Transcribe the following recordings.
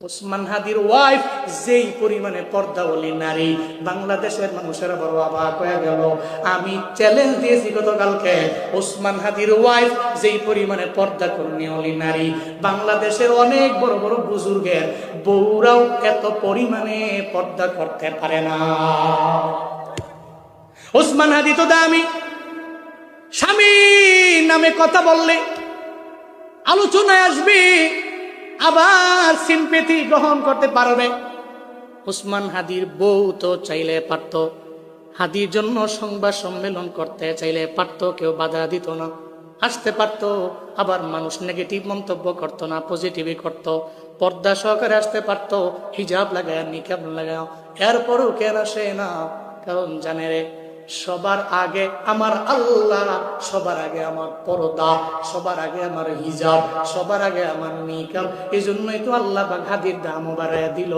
ওসমান হাদির ওয়াইফ যেই পরিমাণে পর্দাওয়ালী নারী, বাংলাদেশের মানুষেরা বড় অবাক হয়ে গেল। আমি চ্যালেঞ্জ দিয়েছি গতকালকে, ওসমান হাদির ওয়াইফ যেই পরিমাণে পর্দা কর্মীওয়ালী নারী, বাংলাদেশের অনেক বড় বড় বুজুর্গের বউরাও এত পরিমাণে পর্দা করতে পারে না। ওসমান হাদি তো দামি, স্বামী নামে কথা বললে আলোচনায় আসবে, আবার সিম্পেথি গ্রহণ করতে পারবে। ওসমান হাদির বউ তো চাইলে পারত, হাদির জন্য সংবাদ সম্মেলন করতে চাইলে পারত, কেউ বাধা দিত না, আসতে পারত। আবার মানুষ নেগেটিভ মন্তব্য করতো না, পজিটিভই করত। পর্দা সহকারে আসতে পারত, হিজাব লাগায়, নিকাব লাগায়। এরপরও কেন আসে না? কারণ জানে রে, সবার আগে আমার আল্লাহ, সবার আগে আমার পর্দা, সবার আগে আমার হিজাব, সবার আগে আমার নিকাব। এই জন্যই তো আল্লাহ হাদির দাম বাড়াইয়া দিল।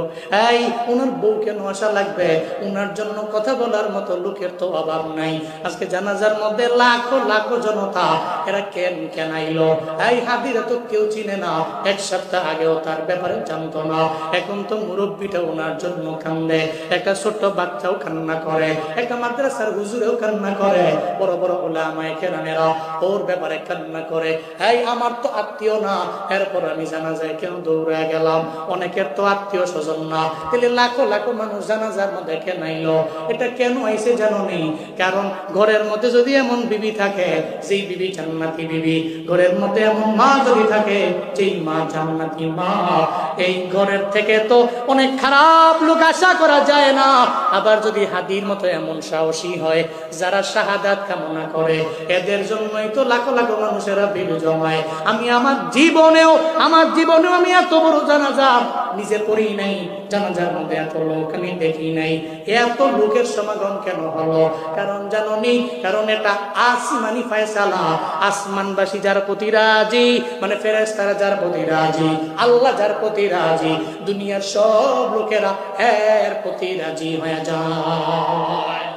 এই ওনার বউ কেন আসা লাগবে? ওনার জন্য কথা বলার মতো লোকের তো অভাব নাই। আজকে জানাজার মধ্যে লাখো লাখো জনতা, এরা কেন আইলো? এই হাদিরা তো কেউ চিনে না, এক সপ্তাহ আগেও তার ব্যাপারে জানতো না। এখন তো মুরব্বীটা ওনার জন্য কান্দে, একটা ছোট্ট বাচ্চাও কান্না করে, একটা মাদ্রাসার হুজুরেও কান্না করে, বড় বড় উলামায়ে কেরামেরা ওর ব্যাপারে কান্না করে। এই আমার তো আত্মীয় না, এরপর আমি জানাজায় কেন দৌড়ে গেলাম? অনেকের তো আত্মীয় স্বজন না, তাহলে লাখো লাখো মানুষ জানাজার মধ্যে কেন আইলো? এটা কেন আইছে জানো নি? কারণ ঘরের মধ্যে যদি এমন বিবি থাকে যেই বিবি জান্নাতি বিবি, ঘরের মধ্যে এমন মা যদি থাকে যেই মা জান্নাতি মা, এই ঘরের থেকে তো অনেক খারাপ লোক আশা করা যায় না। আবার যদি হাদির মতো এমন সাহসী হয় যারা শাহাদাত কামনা করে, এদের জন্যই তো লাখো লাখো মানুষেরা ভিড় জমায়। আমি আমার জীবনেও আমি এত বড় জানাজা নিজে পড়ি নাই, জানাজার মধ্যে এত লোক আমি দেখি নাই। এত লোকের সমাগম কেন হলো? কারণ জানো নি? কারণ এটা আসমানি ফয়সালা। আসমানবাসী যার প্রতি রাজি, মানে ফেরেশতারা যার প্রতি রাজি, আল্লাহ যার প্রতি রাজি, দুনিয়ার সব লোকেরা এর প্রতি রাজি হয়ে যায়।